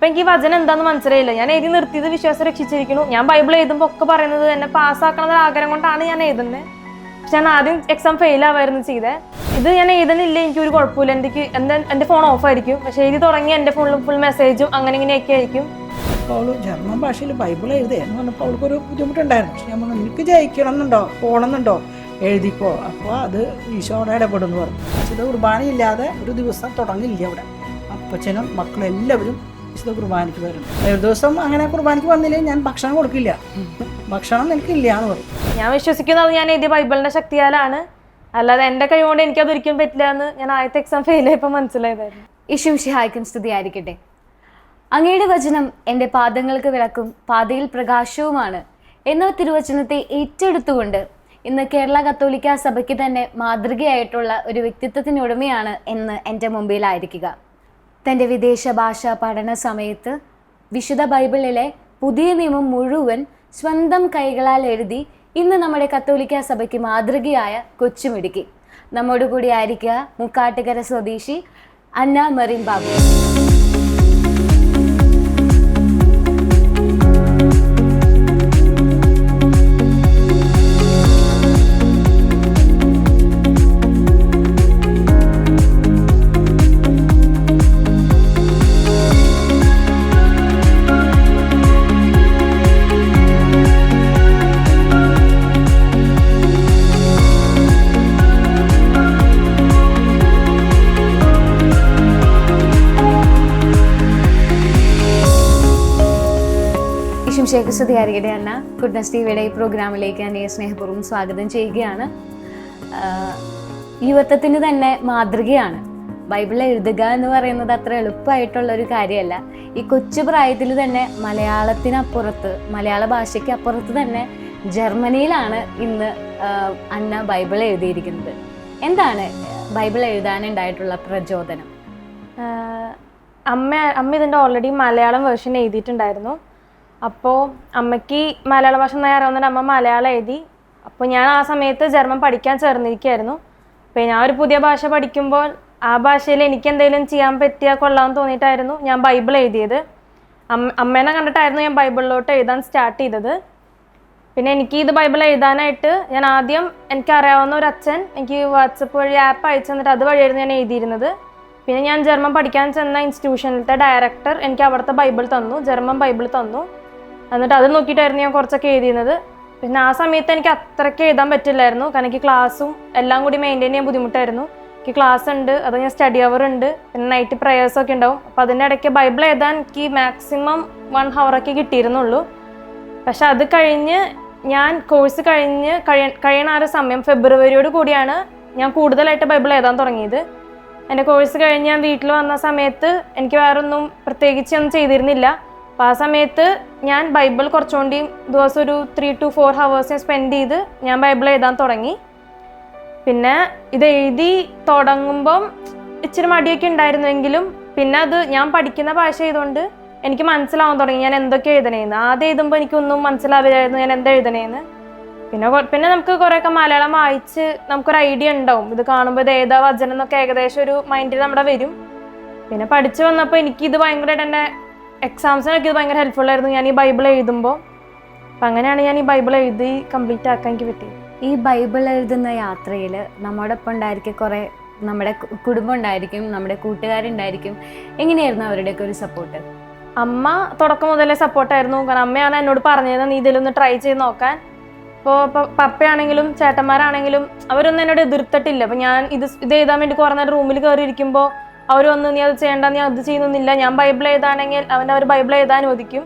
അപ്പൊ എനിക്ക് ഈ വചനം എന്താണെന്ന് മനസ്സിലായില്ല. ഞാൻ എഴുതി നിർത്തിയത് വിശ്വാസം രക്ഷിച്ചിരിക്കുന്നു. ഞാൻ ബൈബിൾ എഴുതുമ്പോൾ ഒക്കെ പറയുന്നത് എന്നെ പാസ്സാക്കണ ആഗ്രഹം കൊണ്ടാണ് ഞാൻ എഴുതുന്നത്. പക്ഷെ ഞാൻ ആദ്യം എക്സാം ഫെയിൽ ആവായിരുന്നു ചെയ്തത്. ഇത് ഞാൻ എഴുതുന്നില്ല, എനിക്കൊരു കുഴപ്പമില്ല, എൻ്റെ ഫോൺ ഓഫ് ആയിരിക്കും. പക്ഷെ എഴുതി തുടങ്ങി എൻ്റെ ഫോണിൽ ഫുൾ മെസ്സേജും അങ്ങനെ ഇങ്ങനെയൊക്കെ ആയിരിക്കും. അപ്പോൾ അവൾ ജർമ്മൻ ഭാഷയിൽ ബൈബിൾ എഴുതുകയെന്ന് പറഞ്ഞപ്പോൾ അവൾക്കൊരു ബുദ്ധിമുട്ടുണ്ടായിരുന്നു. പക്ഷെ ഞാൻ പറഞ്ഞു നിനക്ക് ജയിക്കണം എന്നുണ്ടോ പോകണമെന്നുണ്ടോ എഴുതിക്കോ. അപ്പോൾ അത് ഈശോടെ ഇടപെടുമെന്ന് പറഞ്ഞു. വിശുദ്ധ കുർബാനയില്ലാതെ ഒരു ദിവസം തുടങ്ങില്ല അവിടെ. അപ്പച്ചനും മക്കളെല്ലാവരും വിശുദ്ധ കുർബാനയ്ക്ക് വരും. ഒരു ദിവസം അങ്ങനെ കുർബാനയ്ക്ക് വന്നില്ലെങ്കിൽ ഞാൻ ഭക്ഷണം കൊടുക്കില്ല, ഭക്ഷണം നിനക്കില്ല എന്ന് പറയും. ഞാൻ വിശ്വസിക്കുന്നത് ഞാൻ എഴുതിയ ബൈബിളിന്റെ ശക്തിയാലാണ്, അല്ലാതെ എൻ്റെ കൈ കൊണ്ട് എനിക്കതൊരിക്കലും പറ്റില്ല എന്ന് ഞാൻ ആദ്യത്തെ എക്സാം ഫെയിൽ ആയപ്പോൾ മനസ്സിലായതായിരുന്നു. യേശു മിശിഹായ്ക്കും സ്തുതിയായിരിക്കട്ടെ. അങ്ങയുടെ വചനം എൻ്റെ പാദങ്ങൾക്ക് വിളക്കും പാതയിൽ പ്രകാശവുമാണ് എന്ന തിരുവചനത്തെ ഏറ്റെടുത്തുകൊണ്ട് ഇന്ന് കേരള കത്തോലിക്ക സഭയ്ക്ക് തന്നെ മാതൃകയായിട്ടുള്ള ഒരു വ്യക്തിത്വത്തിനുടമയാണ് എന്ന് എൻ്റെ മുമ്പിലായിരിക്കുക. തൻ്റെ വിദേശ ഭാഷാ പഠന സമയത്ത് വിശുദ്ധ ബൈബിളിലെ പുതിയ നിയമം മുഴുവൻ സ്വന്തം കൈകളാൽ എഴുതി ഇന്ന് നമ്മുടെ കത്തോലിക്ക സഭയ്ക്ക് മാതൃകയായ കൊച്ചുമിടുക്കി. നമ്മോട് കൂടി ആയിരിക്കുക മുക്കാട്ടുകര സ്വദേശി അന്ന മെറിൻ ബാബു. സ്തുതിയായിരിക്കട്ടെ അന്ന. ഗുഡ്നസ് ടിവിയുടെ ഈ പ്രോഗ്രാമിലേക്ക് അന്നയെ സ്നേഹപൂർവ്വം സ്വാഗതം ചെയ്യുകയാണ്. യുവത്വത്തിന് തന്നെ മാതൃകയാണ്. ബൈബിൾ എഴുതുക എന്ന് പറയുന്നത് അത്ര എളുപ്പമായിട്ടുള്ളൊരു കാര്യമല്ല. ഈ കൊച്ചു പ്രായത്തിൽ തന്നെ മലയാളത്തിനപ്പുറത്ത്, മലയാള ഭാഷയ്ക്ക് അപ്പുറത്ത് തന്നെ ജർമ്മനിയിലാണ് ഇന്ന് അന്ന ബൈബിൾ എഴുതിയിരിക്കുന്നത്. എന്താണ് ബൈബിൾ എഴുതാനുണ്ടായിട്ടുള്ള പ്രചോദനം? അമ്മ ഇതിൻ്റെ ഓൾറെഡി മലയാളം വേർഷൻ എഴുതിയിട്ടുണ്ടായിരുന്നു. അപ്പോൾ അമ്മയ്ക്ക് മലയാള ഭാഷ നന്നായി അറിയാവുന്നതിന് അമ്മ മലയാളം എഴുതി. അപ്പോൾ ഞാൻ ആ സമയത്ത് ജർമ്മൻ പഠിക്കാൻ ചേർന്നിരിക്കുകയായിരുന്നു. അപ്പോൾ ഞാൻ ഒരു പുതിയ ഭാഷ പഠിക്കുമ്പോൾ ആ ഭാഷയിൽ എനിക്ക് എന്തെങ്കിലും ചെയ്യാൻ പറ്റിയാൽ കൊള്ളാമെന്ന് തോന്നിയിട്ടായിരുന്നു ഞാൻ ബൈബിൾ എഴുതിയത്. അമ്മേനെ കണ്ടിട്ടായിരുന്നു ഞാൻ ബൈബിളിലോട്ട് എഴുതാൻ സ്റ്റാർട്ട് ചെയ്തത്. പിന്നെ എനിക്ക് ഇത് ബൈബിൾ എഴുതാനായിട്ട് ഞാൻ ആദ്യം എനിക്കറിയാവുന്ന ഒരു അച്ഛൻ എനിക്ക് വാട്സപ്പ് വഴി ആപ്പ് അയച്ചു തന്നിട്ട് അതുവഴിയായിരുന്നു ഞാൻ എഴുതിയിരുന്നത്. പിന്നെ ഞാൻ ജർമ്മൻ പഠിക്കാൻ ചെന്ന ഇൻസ്റ്റിറ്റ്യൂഷനിലത്തെ ഡയറക്ടർ എനിക്ക് അവിടുത്തെ ബൈബിൾ തന്നു, ജർമ്മൻ ബൈബിൾ തന്നു. എന്നിട്ട് അത് നോക്കിയിട്ടായിരുന്നു ഞാൻ കുറച്ചൊക്കെ എഴുതിയിരുന്നത്. പിന്നെ ആ സമയത്ത് എനിക്ക് അത്രയ്ക്ക് എഴുതാൻ പറ്റില്ലായിരുന്നു, കാരണം എനിക്ക് ക്ലാസ്സും എല്ലാം കൂടി മെയിൻറ്റെയിൻ ചെയ്യാൻ ബുദ്ധിമുട്ടായിരുന്നു. എനിക്ക് ക്ലാസ് ഉണ്ട്, അത് ഞാൻ സ്റ്റഡി അവർ ഉണ്ട്, പിന്നെ നൈറ്റ് പ്രേയേഴ്സൊക്കെ ഉണ്ടാവും. അപ്പോൾ അതിൻ്റെ ഇടയ്ക്ക് ബൈബിൾ എഴുതാൻ എനിക്ക് മാക്സിമം 1 hour കിട്ടിയിരുന്നുള്ളൂ. പക്ഷെ അത് കഴിഞ്ഞ് ഞാൻ കോഴ്സ് കഴിയണ ആ ഒരു സമയം ഫെബ്രുവരിയോട് കൂടിയാണ് ഞാൻ കൂടുതലായിട്ട് ബൈബിൾ എഴുതാൻ തുടങ്ങിയത്. എൻ്റെ കോഴ്സ് കഴിഞ്ഞ് ഞാൻ വീട്ടിൽ വന്ന സമയത്ത് എനിക്ക് വേറൊന്നും പ്രത്യേകിച്ച് ഒന്നും ചെയ്തിരുന്നില്ല. അപ്പോൾ ആ സമയത്ത് ഞാൻ ബൈബിൾ കുറച്ചുകൂടി ദിവസം ഒരു 3 to 4 hours സ്പെൻഡ് ചെയ്ത് ഞാൻ ബൈബിൾ എഴുതാൻ തുടങ്ങി. പിന്നെ ഇത് എഴുതി തുടങ്ങുമ്പം ഇച്ചിരി മടിയൊക്കെ ഉണ്ടായിരുന്നെങ്കിലും പിന്നെ അത് ഞാൻ പഠിക്കുന്ന ഭാഷ ആയതുകൊണ്ട് എനിക്ക് മനസ്സിലാവാൻ തുടങ്ങി ഞാൻ എന്തൊക്കെ എഴുതണേന്ന്. ആദ്യം എഴുതുമ്പോൾ എനിക്കൊന്നും മനസ്സിലാവില്ലായിരുന്നു ഞാൻ എന്താ എഴുതണേന്ന്. പിന്നെ നമുക്ക് കുറേയൊക്കെ മലയാളം വായിച്ച് നമുക്കൊരു ഐഡിയ ഉണ്ടാവും, ഇത് കാണുമ്പോൾ ഇത് ഏതാ വചനം എന്നൊക്കെ ഏകദേശം ഒരു മൈൻഡിൽ നമ്മുടെ വരും. പിന്നെ പഠിച്ചു വന്നപ്പോൾ എനിക്കിത് ഭയങ്കരമായിട്ട് എൻ്റെ എക്സാംസിനൊക്കെ ഇത് ഭയങ്കര ഹെൽപ്ഫുൾ ആയിരുന്നു ഞാൻ ഈ ബൈബിൾ എഴുതുമ്പോൾ. അപ്പം അങ്ങനെയാണ് ഞാൻ ഈ ബൈബിൾ എഴുതി കംപ്ലീറ്റ് ആക്കാൻ എനിക്ക് പറ്റിയത്. ഈ ബൈബിൾ എഴുതുന്ന യാത്രയിൽ നമ്മോടൊപ്പം ഉണ്ടായിരിക്കും കുറേ നമ്മുടെ കുടുംബം ഉണ്ടായിരിക്കും, നമ്മുടെ കൂട്ടുകാരുണ്ടായിരിക്കും. എങ്ങനെയായിരുന്നു അവരുടെയൊക്കെ ഒരു സപ്പോർട്ട്? അമ്മ തുടക്കം മുതലേ സപ്പോർട്ടായിരുന്നു. കാരണം അമ്മയാണ് എന്നോട് പറഞ്ഞത് നീ ഇതിലൊന്ന് ട്രൈ ചെയ്ത് നോക്കാൻ. ഇപ്പോൾ പപ്പയാണെങ്കിലും ചേട്ടന്മാരാണെങ്കിലും അവരൊന്നും എന്നോട് എതിർത്തിട്ടില്ല. അപ്പം ഞാൻ ഇത് എഴുതാൻ വേണ്ടി കുറേ നേരം റൂമിൽ കയറി ഇരിക്കുമ്പോൾ അവരൊന്നും നീ അത് ചെയ്യേണ്ട, നീ അത് ചെയ്യുന്നില്ല, ഞാൻ ബൈബിൾ എഴുതാണെങ്കിൽ അവർ ബൈബിൾ എഴുതാൻ അനുവദിക്കും,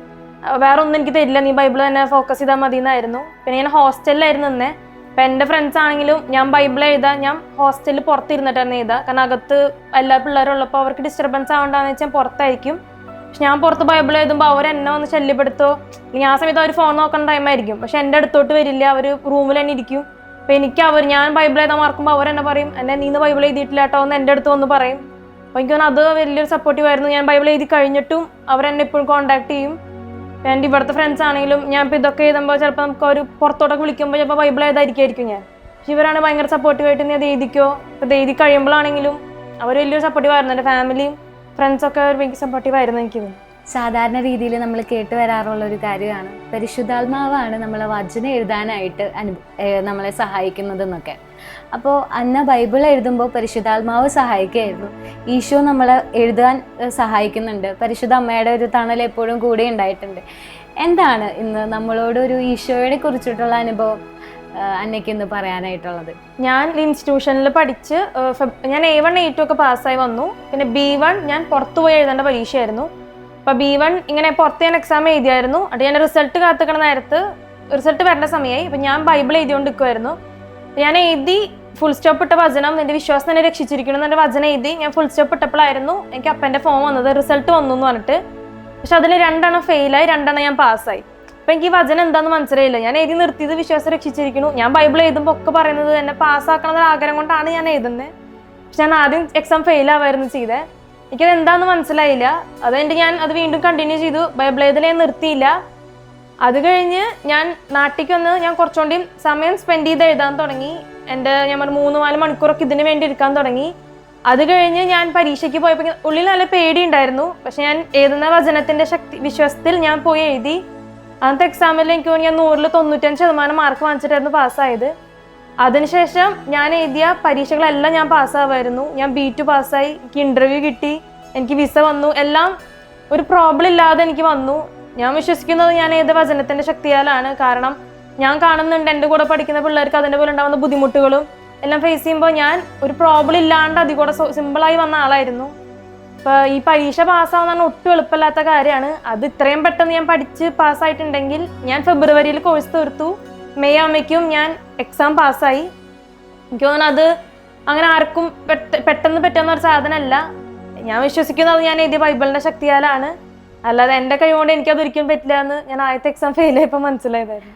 വേറെ ഒന്നും എനിക്ക് തരില്ല, നീ ബൈബിൾ തന്നെ ഫോക്കസ് ചെയ്താൽ മതി എന്നായിരുന്നു. പിന്നെ ഞാൻ ഹോസ്റ്റലിലായിരുന്നു നിന്നേ. അപ്പം എൻ്റെ ഫ്രണ്ട്സ് ആണെങ്കിലും ഞാൻ ബൈബിൾ എഴുതാൻ ഞാൻ ഹോസ്റ്റലിൽ പുറത്തിരുന്നിട്ടായിരുന്നു എഴുതുക. കാരണം അകത്ത് എല്ലാ പിള്ളേരും ഉള്ളപ്പോൾ അവർക്ക് ഡിസ്റ്റർബൻസ് ആവണ്ടെന്ന് വെച്ചാൽ പുറത്തായിരിക്കും. പക്ഷെ ഞാൻ പുറത്ത് ബൈബിൾ എഴുതുമ്പോൾ അവരെന്നെ ഒന്ന് ശല്യപ്പെടുത്തോ, അല്ലെങ്കിൽ ആ സമയത്ത് അവർ ഫോൺ നോക്കുന്ന ടൈമായിരിക്കും. പക്ഷെ എൻ്റെ അടുത്തോട്ട് വരില്ല, അവർ റൂമിൽ തന്നെ ഇരിക്കും. അപ്പം ഞാൻ ബൈബിൾ എഴുതാൻ മറക്കുമ്പോൾ അവരെന്നെ പറയും എന്നെ നീ ബൈബിൾ എഴുതിയിട്ടില്ല കേട്ടോ എന്ന് എൻ്റെ അടുത്ത് വന്ന് പറയും. അപ്പോൾ എനിക്ക് തോന്നുന്നു അത് വലിയൊരു സപ്പോർട്ടീവ് ആയിരുന്നു. ഞാൻ ബൈബിൾ എഴുതി കഴിഞ്ഞിട്ടും അവരെന്നെ എപ്പോഴും കോൺടാക്ട് ചെയ്യും. എൻ്റെ ഇവിടുത്തെ ഫ്രണ്ട്സ് ആണെങ്കിലും ഞാൻ ഇപ്പോൾ ഇതൊക്കെ എഴുതുമ്പോൾ ചിലപ്പോൾ നമുക്ക് ഒരു പുറത്തോട്ടൊക്കെ വിളിക്കുമ്പോൾ ചിലപ്പോൾ ബൈബിൾ എഴുതായിരിക്കും ഞാൻ. പക്ഷെ ഇവരാണ് ഭയങ്കര സപ്പോർട്ടീവായിട്ട് നീ അത് എഴുതിക്കോ. ഇപ്പോൾ എഴുതി കഴിയുമ്പോഴാണെങ്കിലും അവർ വലിയൊരു സപ്പോർട്ടീവ് ആയിരുന്നു. എൻ്റെ ഫാമിലിയും ഫ്രണ്ട്സൊക്കെ ഭയങ്കര സപ്പോർട്ടീവ് ആയിരുന്നു എനിക്ക്. സാധാരണ രീതിയിൽ നമ്മൾ കേട്ട് വരാറുള്ള ഒരു കാര്യമാണ് പരിശുദ്ധാത്മാവാണ് നമ്മളെ വചനം എഴുതാനായിട്ട് നമ്മളെ സഹായിക്കുന്നതെന്നൊക്കെ. അപ്പോൾ അന്ന ബൈബിൾ എഴുതുമ്പോൾ പരിശുദ്ധാത്മാവ് സഹായിക്കുകയായിരുന്നു, ഈശോ നമ്മളെ എഴുതാൻ സഹായിക്കുന്നുണ്ട്, പരിശുദ്ധ അമ്മയുടെ ഒരു തണൽ എപ്പോഴും കൂടെ ഉണ്ടായിട്ടുണ്ട്. എന്താണ് ഇന്ന് നമ്മളോട് ഒരു ഈശോയെ കുറിച്ചിട്ടുള്ള അനുഭവം അന്നയ്ക്ക് ഇന്ന് പറയാനായിട്ടുള്ളത്? ഞാൻ ഇൻസ്റ്റിറ്റ്യൂഷനിൽ പഠിച്ച് ഞാൻ A1 A2 ഒക്കെ പാസ്സായി വന്നു. പിന്നെ B1 ഞാൻ പുറത്തു പോയി എഴുതേണ്ട പരീക്ഷയായിരുന്നു. അപ്പോൾ B1 ഇങ്ങനെ പുറത്ത് ഞാൻ എക്സാം എഴുതിയായിരുന്നു. അത് ഞാൻ റിസൾട്ട് കാത്തുക്കണ നേരത്ത് റിസൾട്ട് വരേണ്ട സമയമായി. അപ്പം ഞാൻ ബൈബിൾ എഴുതിക്കൊണ്ട് നിൽക്കുമായിരുന്നു. ഞാൻ എഴുതി ഫുൾ സ്റ്റോപ്പ് ഇട്ട വചനം എൻ്റെ വിശ്വാസം തന്നെ രക്ഷിച്ചിരിക്കണം എൻ്റെ വചനം എഴുതി ഞാൻ ഫുൾ സ്റ്റോപ്പ് ഇട്ടപ്പോഴായിരുന്നു എനിക്ക് അപ്പൻ്റെ ഫോൺ വന്നത്, റിസൾട്ട് വന്നു എന്ന് പറഞ്ഞിട്ട്. പക്ഷെ അതിൽ 2 ഫെയിലായി, 2 ഞാൻ പാസ്സായി. അപ്പം എനിക്ക് ഈ വചനം എന്താണെന്ന് മനസ്സിലായില്ല. ഞാൻ എഴുതി നിർത്തിയത് വിശ്വാസം രക്ഷിച്ചിരിക്കുന്നു. ഞാൻ ബൈബിൾ എഴുതുമ്പോൾ ഒക്കെ പറയുന്നത് എന്നെ പാസ്സാക്കണമെന്ന ആഗ്രഹം കൊണ്ടാണ് ഞാൻ എഴുതുന്നത്. പക്ഷെ ഞാൻ ആദ്യം എക്സാം ഫെയിലാവായിരുന്നു ചെയ്തത്. എനിക്കത് എന്താണെന്ന് മനസ്സിലായില്ല. അതുകൊണ്ട് ഞാൻ അത് വീണ്ടും കണ്ടിന്യൂ ചെയ്തു. ബൈബിൾ എഴുതൽ ഞാൻ നിർത്തിയില്ല. അത് കഴിഞ്ഞ് ഞാൻ നാട്ടിലേക്ക് വന്ന് ഞാൻ കുറച്ചുകൂടി സമയം സ്പെൻഡ് ചെയ്ത് എഴുതാൻ തുടങ്ങി. ഞാൻ 3-4 മണിക്കൂറൊക്കെ ഇതിന് വേണ്ടി എടുക്കാൻ തുടങ്ങി. അത് കഴിഞ്ഞ് ഞാൻ പരീക്ഷയ്ക്ക് പോയപ്പോൾ ഉള്ളിൽ നല്ല പേടി ഉണ്ടായിരുന്നു. പക്ഷെ ഞാൻ എഴുതുന്ന വചനത്തിൻ്റെ വിശ്വാസത്തിൽ ഞാൻ പോയി എഴുതി. അന്നത്തെ എക്സാമിൽ എനിക്ക് തോന്നി ഞാൻ 100-ൽ 95% മാർക്ക് വാങ്ങിച്ചിട്ടായിരുന്നു പാസ്സായത്. അതിനുശേഷം ഞാൻ എഴുതിയ പരീക്ഷകളെല്ലാം ഞാൻ പാസ്സാവായിരുന്നു. ഞാൻ B2 പാസ്സായി, എനിക്ക് ഇൻ്റർവ്യൂ കിട്ടി, എനിക്ക് വിസ വന്നു, എല്ലാം ഒരു പ്രോബ്ലം ഇല്ലാതെ എനിക്ക് വന്നു. ഞാൻ വിശ്വസിക്കുന്നത് ഞാൻ ഏത് വചനത്തിൻ്റെ ശക്തിയാലാണ്. കാരണം ഞാൻ കാണുന്നുണ്ട് എൻ്റെ കൂടെ പഠിക്കുന്ന പിള്ളേർക്ക് അതിൻ്റെ പോലെ ഉണ്ടാകുന്ന ബുദ്ധിമുട്ടുകളും എല്ലാം ഫേസ് ചെയ്യുമ്പോൾ ഞാൻ ഒരു പ്രോബ്ലം ഇല്ലാണ്ട് അതിൽ കൂടെ സിമ്പിളായി വന്ന ആളായിരുന്നു. അപ്പോൾ ഈ പരീക്ഷ പാസ്സാവുന്ന ഒട്ടും എളുപ്പമില്ലാത്ത കാര്യമാണ്. അത് ഇത്രയും പെട്ടെന്ന് ഞാൻ പഠിച്ച് പാസ്സായിട്ടുണ്ടെങ്കിൽ ഞാൻ ഫെബ്രുവരിയിൽ കോഴ്സ് തീർത്തു, മെയ് ആകുമ്പോഴേക്കും ഞാൻ എക്സാം പാസ്സായി. എനിക്ക് തോന്നുന്നു അത് അങ്ങനെ ആർക്കും പെട്ടെന്ന് പറ്റുന്ന ഒരു സാധനമല്ല. ഞാൻ വിശ്വസിക്കുന്നത് ഞാൻ എഴുതിയ ബൈബിളിൻ്റെ ശക്തിയാലാണ്, അല്ലാതെ എൻ്റെ കൈ കൊണ്ട് എനിക്കത് ഒരിക്കലും പറ്റില്ല എന്ന് ഞാൻ ആദ്യത്തെ എക്സാം ഫെയിലായപ്പോൾ മനസ്സിലായതായിരുന്നു.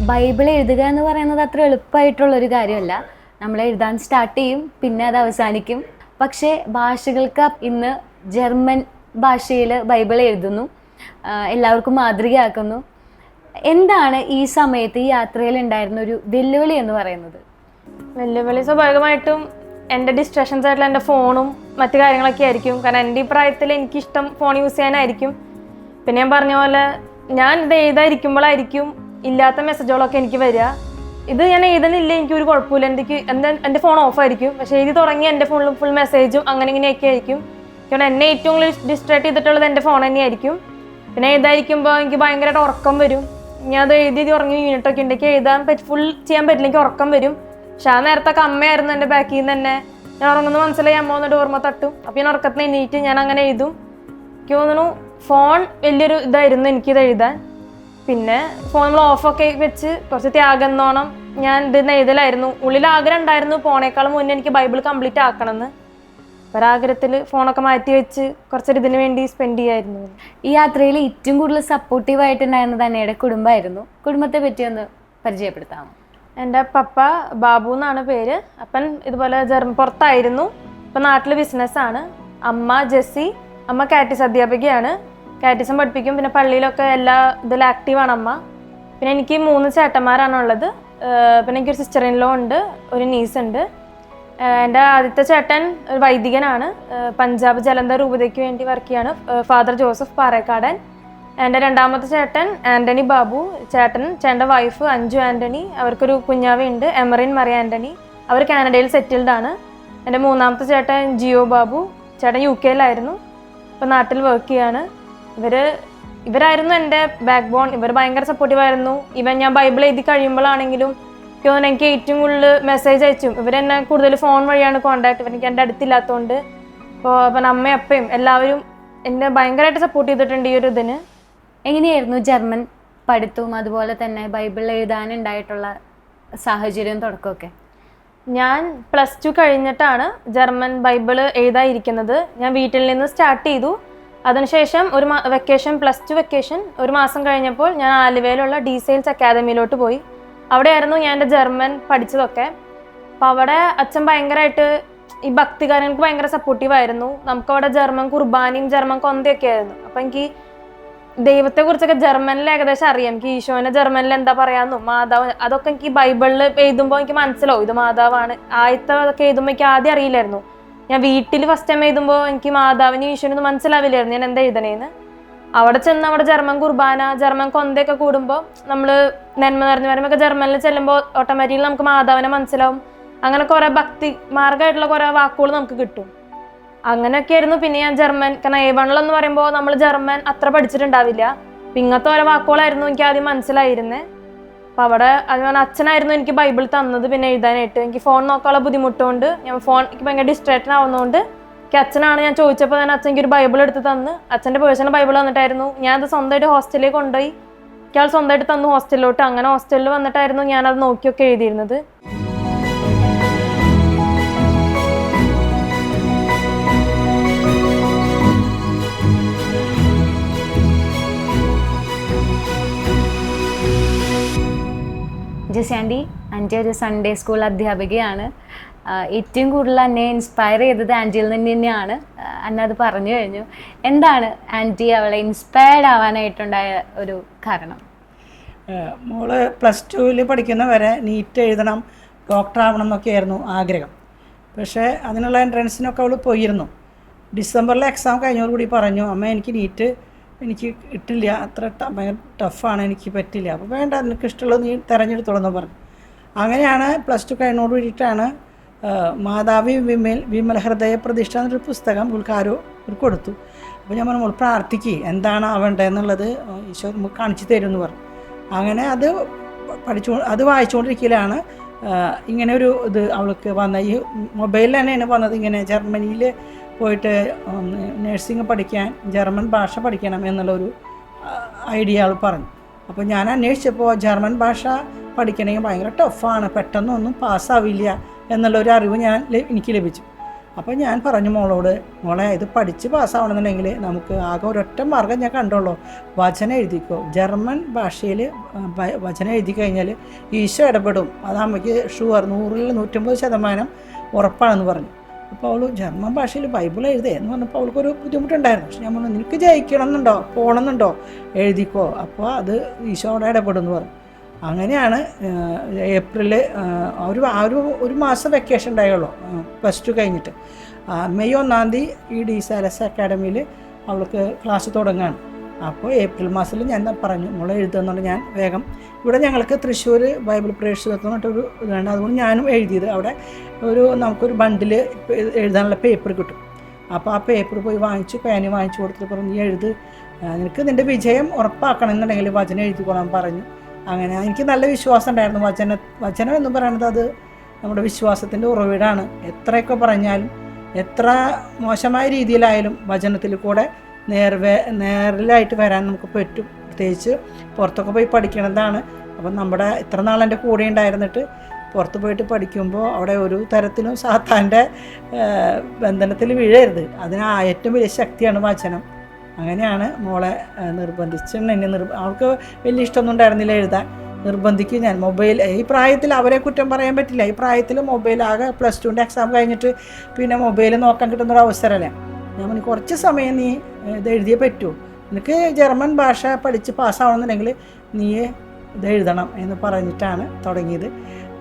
ബൈബിൾ എഴുതുക എന്ന് പറയുന്നത് അത്ര എളുപ്പമായിട്ടുള്ളൊരു കാര്യമല്ല. നമ്മൾ എഴുതാൻ സ്റ്റാർട്ട് ചെയ്യും, പിന്നെ അത് അവസാനിക്കും. പക്ഷേ ഭാഷകൾക്ക് ഇന്ന് ജർമ്മൻ ഭാഷയിൽ ബൈബിൾ എഴുതുന്നു, എല്ലാവർക്കും മാതൃകയാക്കുന്നു. എന്താണ് ഈ സമയത്ത് ഈ യാത്രയിൽ ഉണ്ടായിരുന്ന ഒരു വെല്ലുവിളി എന്ന് പറയുന്നത്? വെല്ലുവിളി സ്വാഭാവികമായിട്ടും എൻ്റെ ഡിസ്ട്രാക്ഷൻസ് ആയിട്ടുള്ള എൻ്റെ ഫോണും മറ്റു കാര്യങ്ങളൊക്കെ ആയിരിക്കും. കാരണം എൻ്റെ ഈ പ്രായത്തിൽ എനിക്കിഷ്ടം ഫോൺ യൂസ് ചെയ്യാനായിരിക്കും. പിന്നെ ഞാൻ പറഞ്ഞ പോലെ ഞാൻ ഇത് എഴുതാതിരിക്കുമ്പോഴായിരിക്കും ഇല്ലാത്ത മെസ്സേജുകളൊക്കെ എനിക്ക് വരിക. ഇത് ഞാൻ എഴുതുന്നില്ല, എനിക്കൊരു കുഴപ്പമില്ല, എൻ്റെ ഫോൺ ഓഫായിരിക്കും. പക്ഷേ എഴുതി തുടങ്ങി എൻ്റെ ഫോണിൽ ഫുൾ മെസ്സേജും അങ്ങനെ ഇങ്ങനെയൊക്കെ ആയിരിക്കും. കാരണം എന്നെ ഏറ്റവും കൂടുതൽ ഡിസ്ട്രാക്ട് ചെയ്തിട്ടുള്ളത് എൻ്റെ ഫോൺ തന്നെയായിരിക്കും. പിന്നെ എഴുതാതിരിക്കുമ്പോൾ എനിക്ക് ഭയങ്കരമായിട്ട് ഉറക്കം വരും. ഞാൻ അത് എഴുതി ഉറങ്ങി യൂണിറ്റൊക്കെ ഉണ്ടെങ്കിൽ എഴുതാൻ ഫുൾ ചെയ്യാൻ പറ്റില്ല, എനിക്ക് ഉറക്കം വരും. പക്ഷെ ആ നേരത്തൊക്കെ അമ്മയായിരുന്നു എൻ്റെ ബാക്കിൽ നിന്ന് തന്നെ. ഞാൻ ഉറങ്ങുന്നത് മനസ്സിലായി, അമ്മ വന്നിട്ട് ഓർമ്മ തട്ടും. അപ്പോൾ ഞാൻ ഉറക്കത്തിന് എണീറ്റ് ഞാൻ അങ്ങനെ എഴുതും. എനിക്ക് തോന്നുന്നു ഫോൺ വലിയൊരു ഇതായിരുന്നു എനിക്കിത് എഴുതാൻ. പിന്നെ ഫോൺ നമ്മൾ ഓഫൊക്കെ വെച്ച് കുറച്ച് ത്യാഗം എന്നോണം ഞാൻ ഇതിന്ന് എഴുതലായിരുന്നു. ഉള്ളിൽ ആഗ്രഹം ഉണ്ടായിരുന്നു പോണേക്കാളും മുന്നേ എനിക്ക് ബൈബിൾ കംപ്ലീറ്റ് ആക്കണമെന്ന്. ഒരാഗ്രഹത്തിൽ ഫോണൊക്കെ മാറ്റി വെച്ച് കുറച്ചൊരു ഇതിന് വേണ്ടി സ്പെൻഡ് ചെയ്യായിരുന്നു. ഈ യാത്രയിൽ ഏറ്റവും കൂടുതൽ സപ്പോർട്ടീവായിട്ടുണ്ടായിരുന്നത് അന്നയുടെ കുടുംബമായിരുന്നു. കുടുംബത്തെ പറ്റി ഒന്ന് പരിചയപ്പെടുത്താമോ? എൻ്റെ പപ്പ ബാബു എന്നാണ് പേര്. അപ്പൻ ഇതുപോലെ പുറത്തായിരുന്നു, ഇപ്പം നാട്ടിൽ ബിസിനസ്സാണ്. അമ്മ ജെസ്സി, അമ്മ കാറ്റിസ് അധ്യാപികയാണ്, കാറ്റിസം പഠിപ്പിക്കും. പിന്നെ പള്ളിയിലൊക്കെ എല്ലാ ഇതിലും ആക്റ്റീവാണ് അമ്മ. പിന്നെ എനിക്ക് 3 ചേട്ടന്മാരാണുള്ളത്. പിന്നെ എനിക്കൊരു സിസ്റ്റർ ഇൻ ലോ ഉണ്ട്, ഒരു നീസ് ഉണ്ട്. എൻ്റെ ആദ്യത്തെ ചേട്ടൻ ഒരു വൈദികനാണ്, പഞ്ചാബ് ജലന്ധർ രൂപതയ്ക്ക് വേണ്ടി വർക്ക് ചെയ്യാണ്, ഫാദർ ജോസഫ് പാറേക്കാടൻ. എൻ്റെ രണ്ടാമത്തെ ചേട്ടൻ ആൻ്റണി ബാബു, ചേട്ടൻ്റെ വൈഫ് അഞ്ജു ആൻ്റണി, അവർക്കൊരു കുഞ്ഞാവയുണ്ട് എമറിൻ മറിയ ആൻ്റണി, അവർ കാനഡയിൽ സെറ്റിൽഡ് ആണ്. എൻ്റെ മൂന്നാമത്തെ ചേട്ടൻ ജിയോ ബാബു, ചേട്ടൻ UK ഇപ്പം നാട്ടിൽ വർക്ക് ചെയ്യാണ്. ഇവരായിരുന്നു എൻ്റെ ബാക്ക് ബോൺ. ഇവർ ഭയങ്കര സപ്പോർട്ടീവായിരുന്നു. ഞാൻ ബൈബിൾ എഴുതി കഴിയുമ്പോഴാണെങ്കിലും എനിക്ക് ഏറ്റവും കൂടുതൽ മെസ്സേജ് അയച്ചും ഇവരെന്നെ കൂടുതൽ ഫോൺ വഴിയാണ് കോൺടാക്ട്. എനിക്ക് എൻ്റെ അടുത്തില്ലാത്തതുകൊണ്ട് അപ്പം അമ്മയും അപ്പയും എല്ലാവരും എന്നെ ഭയങ്കരമായിട്ട് സപ്പോർട്ട് ചെയ്തിട്ടുണ്ട് ഈ ഒരു ഇതിന്. എങ്ങനെയായിരുന്നു ജർമ്മൻ പഠിത്തവും അതുപോലെ തന്നെ ബൈബിൾ എഴുതാനുണ്ടായിട്ടുള്ള സാഹചര്യം തുടക്കമൊക്കെ? ഞാൻ +2 കഴിഞ്ഞിട്ടാണ് ജർമ്മൻ ബൈബിൾ എഴുതാതിരിക്കുന്നത്. ഞാൻ വീട്ടിൽ നിന്ന് സ്റ്റാർട്ട് ചെയ്തു. അതിനുശേഷം ഒരു വെക്കേഷൻ, +2 വെക്കേഷൻ 1 മാസം കഴിഞ്ഞപ്പോൾ ഞാൻ ആലുവയിലുള്ള DSails അക്കാദമിയിലോട്ട് പോയി. അവിടെയായിരുന്നു ഞാൻ എൻ്റെ ജർമ്മൻ പഠിച്ചതൊക്കെ. അപ്പോൾ അവിടെ അച്ഛൻ ഭയങ്കരമായിട്ട് ഈ ഭക്തികാരങ്ങൾക്ക് ഭയങ്കര സപ്പോർട്ടീവായിരുന്നു. നമുക്കവിടെ ജർമ്മൻ കുർബാനയും ജർമ്മൻ കൊന്തയൊക്കെ ആയിരുന്നു. അപ്പോൾ എനിക്ക് ദൈവത്തെക്കുറിച്ചൊക്കെ ജർമ്മനിൽ ഏകദേശം അറിയാം. എനിക്ക് ഈശോനെ ജർമ്മനിൽ എന്താ പറയാന്നും മാതാവ് അതൊക്കെ എനിക്ക് ബൈബിളിൽ എഴുതുമ്പോൾ എനിക്ക് മനസ്സിലാവും ഇത് മാതാവാണ്. ആദ്യത്തെ അതൊക്കെ എഴുതുമ്പോൾ എനിക്ക് ആദ്യം അറിയില്ലായിരുന്നു. ഞാൻ വീട്ടിൽ ഫസ്റ്റ് ടൈം എഴുതുമ്പോൾ എനിക്ക് മാതാവിന് ഈശോനൊന്നും മനസ്സിലാവില്ലായിരുന്നു ഞാൻ എന്താ എഴുതണേന്ന്. അവിടെ ചെന്ന് അവിടെ ജർമ്മൻ കുർബാന ജർമ്മൻ കൊന്തയൊക്കെ കൂടുമ്പോൾ നമ്മൾ നന്മ നിറഞ്ഞു വരുമ്പോൾ ജർമ്മനിൽ ചെല്ലുമ്പോൾ ഓട്ടോമാറ്റിക്കലി നമുക്ക് മാതാവിനെ മനസ്സിലാവും. അങ്ങനെ കുറേ ഭക്തി മാർഗമായിട്ടുള്ള കുറേ വാക്കുകൾ നമുക്ക് കിട്ടും. അങ്ങനെയൊക്കെ ആയിരുന്നു. പിന്നെ ഞാൻ ജർമ്മൻ, കാരണം A1 എന്ന് പറയുമ്പോൾ നമ്മൾ ജർമ്മൻ അത്ര പഠിച്ചിട്ടുണ്ടാവില്ല. അപ്പം ഇങ്ങനത്തെ ഓരോ വാക്കുകളായിരുന്നു എനിക്ക് ആദ്യം മനസ്സിലായിരുന്നേ. അപ്പം അവിടെ അതുപോലെ അച്ഛനായിരുന്നു എനിക്ക് ബൈബിൾ തന്നത് പിന്നെ എഴുതാനായിട്ട്. എനിക്ക് ഫോൺ നോക്കാനുള്ള ബുദ്ധിമുട്ടുകൊണ്ട് ഞാൻ എനിക്ക് ഭയങ്കര ഡിസ്ട്രാക്ഷൻ ആവുന്നതുകൊണ്ട് എനിക്ക് അച്ഛനാണ് ഞാൻ ചോദിച്ചപ്പോൾ തന്നെ അച്ഛൻ എനിക്ക് ഒരു ബൈബിൾ എടുത്ത് തന്ന് അച്ഛൻ്റെ പേഴ്സണൽ ബൈബിൾ വന്നിട്ടായിരുന്നു. ഞാനത് സ്വന്തമായിട്ട് ഹോസ്റ്റലിലേക്ക് കൊണ്ടുപോയി ഇയാൾ സ്വന്തമായിട്ട് തന്നു ഹോസ്റ്റലിലോട്ട്. അങ്ങനെ ഹോസ്റ്റലിൽ വന്നിട്ടായിരുന്നു ഞാനത് നോക്കിയൊക്കെ എഴുതിയിരുന്നത്. ജെസ്സി ആൻറ്റി ഒരു സൺഡേ സ്കൂൾ അധ്യാപികയാണ്. ഏറ്റവും കൂടുതൽ എന്നെ ഇൻസ്പയർ ചെയ്തത് ആൻറ്റിയിൽ നിന്ന് തന്നെയാണ്. അന്ന അത് പറഞ്ഞു കഴിഞ്ഞു. എന്താണ് ആൻറ്റി അവളെ ഇൻസ്പയർഡ് ആവാനായിട്ടുണ്ടായ ഒരു കാരണം? മോള് +2 പഠിക്കുന്ന വരെ നീറ്റ് എഴുതണം, ഡോക്ടർ ആവണം എന്നൊക്കെയായിരുന്നു ആഗ്രഹം. പക്ഷേ അതിനുള്ള എൻട്രൻസിനൊക്കെ അവൾ പോയിരുന്നു. ഡിസംബറിലെ എക്സാം കഴിഞ്ഞതോടുകൂടി പറഞ്ഞു, അമ്മ എനിക്ക് നീറ്റ് എനിക്ക് കിട്ടില്ല, അത്ര ഭയങ്കര ടഫാണ്, എനിക്ക് പറ്റില്ല. അപ്പോൾ വേണ്ട, നിനക്ക് ഇഷ്ടമുള്ളത് നീ തിരഞ്ഞെടുത്തോളെന്ന് പറഞ്ഞു. അങ്ങനെയാണ് +2 കഴിഞ്ഞോട് കൂടിയിട്ടാണ് മാതാവി വിമൽ ഹൃദയ പ്രതിഷ്ഠ എന്നൊരു പുസ്തകം ഉൾക്കാരോ കൊടുത്തു. അപ്പോൾ ഞാൻ പറഞ്ഞു, മോൾ പ്രാർത്ഥിക്കുക എന്താണ് ആവേണ്ടതെന്നുള്ളത് ഈശോ നമുക്ക് കാണിച്ചു തരുമെന്ന് പറഞ്ഞു. അങ്ങനെ അത് വായിച്ചുകൊണ്ടിരിക്കലാണ് ഇങ്ങനെ ഒരു ഇത് അവൾക്ക് വന്ന. ഈ മൊബൈലിൽ തന്നെയാണ് വന്നത്. ഇങ്ങനെ ജർമ്മനിയിൽ പോയിട്ട് നഴ്സിംഗ് പഠിക്കാൻ ജർമ്മൻ ഭാഷ പഠിക്കണം എന്നുള്ളൊരു ഐഡിയ അവൾ പറഞ്ഞു. അപ്പോൾ ഞാൻ അന്വേഷിച്ചപ്പോൾ ജർമ്മൻ ഭാഷ പഠിക്കണമെങ്കിൽ ഭയങ്കര ടഫാണ്, പെട്ടെന്നൊന്നും പാസ്സാവില്ല എന്നുള്ളൊരു അറിവ് എനിക്ക് ലഭിച്ചു. അപ്പോൾ ഞാൻ പറഞ്ഞു മോളോട്, മോളെ ഇത് പഠിച്ച് പാസ്സാവണമെന്നുണ്ടെങ്കിൽ നമുക്ക് ആകെ ഒരൊറ്റ മാർഗ്ഗം ഞാൻ കണ്ടുള്ളൂ, വചനം എഴുതിക്കോ. ജർമ്മൻ ഭാഷയിൽ വചനം എഴുതി കഴിഞ്ഞാൽ ഈശോ ഇടപെടും, അത് അമ്മയ്ക്ക് ഷുവർ 100-ൽ 150% ഉറപ്പാണെന്ന് പറഞ്ഞു. അപ്പോൾ അവൾ ജർമ്മൻ ഭാഷയിൽ ബൈബിൾ എഴുതേ എന്ന് പറഞ്ഞപ്പോൾ അവൾക്കൊരു ബുദ്ധിമുട്ടുണ്ടായിരുന്നു. പക്ഷെ ഞാൻ പറഞ്ഞു, നിനക്ക് ജയിക്കണം എന്നുണ്ടോ പോകണമെന്നുണ്ടോ എഴുതിക്കോ, അപ്പോൾ അത് ഈശോ അവിടെ ഇടപെടുമെന്ന് പറഞ്ഞു. അങ്ങനെയാണ് ഏപ്രിൽ ഒരു മാസം വെക്കേഷൻ ഉണ്ടായുള്ളൂ +2 കഴിഞ്ഞിട്ട്. മെയ് 1-ാം തീയതി ഈ DSALS അക്കാഡമിയിൽ അവൾക്ക് ക്ലാസ് തുടങ്ങുകയാണ്. അപ്പോൾ ഏപ്രിൽ മാസത്തിൽ ഞാൻ പറഞ്ഞു, മോളെ എഴുതുന്നുണ്ട്. ഞാൻ വേഗം ഇവിടെ ഞങ്ങൾക്ക് തൃശ്ശൂർ ബൈബിൾ പ്രേക്ഷിതത്വം എന്നിട്ടൊരു ഇതാണ്, അതുകൊണ്ട് ഞാനും എഴുതിയത്. അവിടെ നമുക്കൊരു ബണ്ടിൽ എഴുതാനുള്ള പേപ്പർ കിട്ടും. അപ്പോൾ ആ പേപ്പർ പോയി വാങ്ങിച്ചു, പേന വാങ്ങിച്ചു കൊടുത്തിട്ട് പറഞ്ഞു, നീ എഴുത്, നിനക്ക് നിൻ്റെ വിജയം ഉറപ്പാക്കണം എന്നുണ്ടെങ്കിൽ വചനം എഴുതിക്കൊള്ളാൻ പറഞ്ഞു. അങ്ങനെ എനിക്ക് നല്ല വിശ്വാസം ഉണ്ടായിരുന്നു. വചനം എന്ന് പറയുന്നത് അത് നമ്മുടെ വിശ്വാസത്തിൻ്റെ ഉറവിടാണ്. എത്രയൊക്കെ പറഞ്ഞാലും എത്ര മോശമായ രീതിയിലായാലും വചനത്തിൽ കൂടെ നേരിലായിട്ട് വരാൻ നമുക്ക് പറ്റും. പ്രത്യേകിച്ച് പുറത്തൊക്കെ പോയി പഠിക്കണതാണ്. അപ്പം നമ്മുടെ ഇത്ര നാൾ എൻ്റെ കൂടെ ഉണ്ടായിരുന്നിട്ട് പുറത്ത് പോയിട്ട് പഠിക്കുമ്പോൾ അവിടെ ഒരു തരത്തിലും സാത്താൻ്റെ ബന്ധനത്തിൽ വീഴരുത്. അതിന് ഏറ്റവും വലിയ ശക്തിയാണ് വചനം. അങ്ങനെയാണ് മോളെ അവൾക്ക് വലിയ ഇഷ്ടമൊന്നും ഉണ്ടായിരുന്നില്ല എഴുതാൻ. നിർബന്ധിക്കും ഞാൻ. മൊബൈൽ ഈ പ്രായത്തിൽ അവരെ കുറ്റം പറയാൻ പറ്റില്ല. ഈ പ്രായത്തിൽ മൊബൈൽ ആകെ +2 എക്സാം കഴിഞ്ഞിട്ട് പിന്നെ മൊബൈൽ നോക്കാൻ കിട്ടുന്നൊരു അവസരമല്ലേ. ഞാൻ പറഞ്ഞു, കുറച്ച് സമയം നീ ഇത് എഴുതിയേ പറ്റൂ, നിനക്ക് ജർമ്മൻ ഭാഷ പഠിച്ച് പാസ്സാവണമെന്നുണ്ടെങ്കിൽ നീ ഇത് എഴുതണം എന്ന് പറഞ്ഞിട്ടാണ് തുടങ്ങിയത്.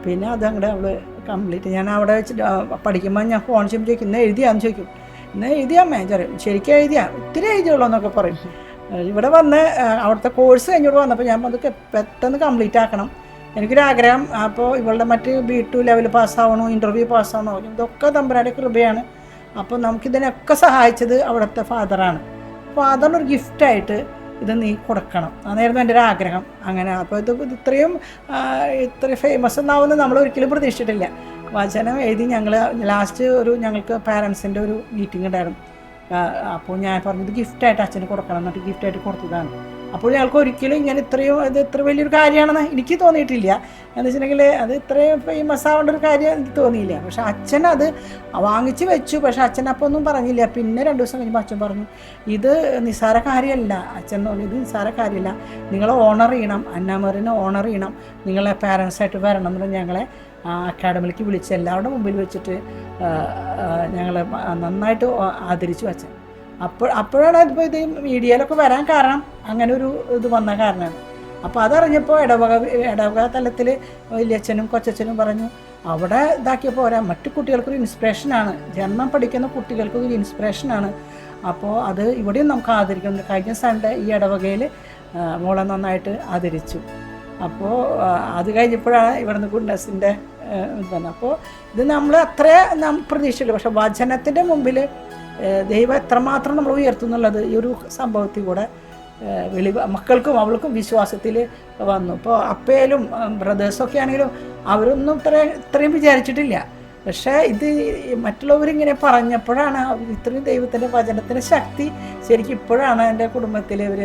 പിന്നെ അതങ്ങോട്ട് അവൾ കംപ്ലീറ്റ്. ഞാൻ അവിടെ വെച്ച് പഠിക്കുമ്പോൾ ഞാൻ ഫോൺ ചെയ്യുമ്പോൾ ചോദിക്കും, ഇന്ന് എഴുതിയാന്ന് ചോദിക്കും. ഇന്ന് എഴുതിയാമ്മേ ശരിക്കും എഴുതിയാ, ഒത്തിരി എഴുതിയുള്ളൂ എന്നൊക്കെ പറയും. ഇവിടെ വന്ന് അവിടുത്തെ കോഴ്സ് കഴിഞ്ഞോട് വന്നപ്പോൾ ഞാൻ അതൊക്കെ പെട്ടെന്ന് കംപ്ലീറ്റ് ആക്കണം, എനിക്കൊരാഗ്രഹം. അപ്പോൾ ഇവളുടെ മറ്റ് B2 ലെവൽ പാസ്സാവണോ, ഇൻ്റർവ്യൂ പാസ്സാവണോ, ഇതൊക്കെ തമ്പുരാൻ്റെ കൃപയാണ്. അപ്പോൾ നമുക്കിതിനൊക്കെ സഹായിച്ചത് അവിടുത്തെ ഫാദറാണ്. ഫാദറിനൊരു ഗിഫ്റ്റായിട്ട് ഇത് നീ കൊടുക്കണം, അതായിരുന്നു എൻ്റെ ഒരു ആഗ്രഹം. അങ്ങനെ അപ്പോൾ ഇത്രയും ഫേമസ് എന്നാവുന്നത് നമ്മൾ ഒരിക്കലും പ്രതീക്ഷിച്ചിട്ടില്ല. വചനം എഴുതി ലാസ്റ്റ് ഞങ്ങൾക്ക് പാരൻസിൻ്റെ ഒരു മീറ്റിംഗ് ഉണ്ടായിരുന്നു. അപ്പോൾ ഞാൻ പറഞ്ഞത് ഗിഫ്റ്റായിട്ട് അച്ഛന് കൊടുക്കണം എന്നിട്ട് ഗിഫ്റ്റായിട്ട് കൊടുത്തതാണ്. അപ്പോൾ ഞങ്ങൾക്ക് ഒരിക്കലും ഇങ്ങനെ ഇത് ഇത്ര വലിയൊരു കാര്യമാണെന്ന് എനിക്ക് തോന്നിയിട്ടില്ല. എന്ന് വെച്ചിട്ടുണ്ടെങ്കിൽ അത് ഇത്രയും ഫേമസ് ആവേണ്ട ഒരു കാര്യം എനിക്ക് തോന്നിയില്ല. പക്ഷെ അച്ഛൻ അത് വാങ്ങിച്ച് വെച്ചു. പക്ഷെ അച്ഛൻ അപ്പോൾ ഒന്നും പറഞ്ഞില്ല. പിന്നെ 2 ദിവസം കഴിയുമ്പോൾ അച്ഛൻ പറഞ്ഞു, ഇത് നിസ്സാര കാര്യമല്ല. അച്ഛൻ പറഞ്ഞു, ഇത് നിസ്സാര കാര്യമല്ല, നിങ്ങളെ ഓണർ ചെയ്യണം, അന്നാമറിനെ ഓണർ ചെയ്യണം, നിങ്ങളെ പാരൻസായിട്ട് വരണം എന്നുള്ളത് ഞങ്ങളെ അക്കാഡമിയിലേക്ക് വിളിച്ച് എല്ലാവരുടെ മുമ്പിൽ വെച്ചിട്ട് ഞങ്ങളെ നന്നായിട്ട് ആദരിച്ചു അച്ഛൻ. അപ്പോഴാണ് ഇതിപ്പോൾ ഇത് മീഡിയയിലൊക്കെ വരാൻ കാരണം അങ്ങനെ ഒരു ഇത് വന്ന കാരണമാണ്. അപ്പോൾ അതറിഞ്ഞപ്പോൾ ഇടവക തലത്തിൽ വലിയച്ഛനും കൊച്ചച്ഛനും പറഞ്ഞു അവിടെ ഇതാക്കിയപ്പോൾ പോരാ, മറ്റു കുട്ടികൾക്കൊരു ഇൻസ്പിറേഷനാണ്, ജന്മം പഠിക്കുന്ന കുട്ടികൾക്കൊരു ഇൻസ്പിറേഷനാണ്. അപ്പോൾ അത് ഇവിടെയും നമുക്ക് ആദരിക്കണം. കഴിഞ്ഞ സൺഡേ ഈ ഇടവകയിൽ മോളെ നന്നായിട്ട് ആദരിച്ചു. അപ്പോൾ അത് കഴിഞ്ഞപ്പോഴാണ് ഇവിടുന്ന് ഗുഡ്നസിൻ്റെ ഇതാണ്. അപ്പോൾ ഇത് നമ്മൾ അത്ര പ്രതീക്ഷയില്ല, പക്ഷെ വചനത്തിൻ്റെ മുമ്പിൽ ദൈവം എത്രമാത്രം നമ്മൾ ഉയർത്തുന്നുള്ളത് ഈ ഒരു സംഭവത്തിൽ കൂടെ മക്കൾക്കും അവൾക്കും വിശ്വാസത്തിൽ വന്നു. ഇപ്പോൾ അപ്പയിലും ബ്രദേഴ്സൊക്കെ ആണെങ്കിലും അവരൊന്നും ഇത്രയും വിചാരിച്ചിട്ടില്ല. പക്ഷേ ഇത് മറ്റുള്ളവരിങ്ങനെ പറഞ്ഞപ്പോഴാണ് ഇത്രയും ദൈവത്തിൻ്റെ വചനത്തിൻ്റെ ശക്തി ശരിക്കും ഇപ്പോഴാണ് എൻ്റെ കുടുംബത്തിൽ ഇവർ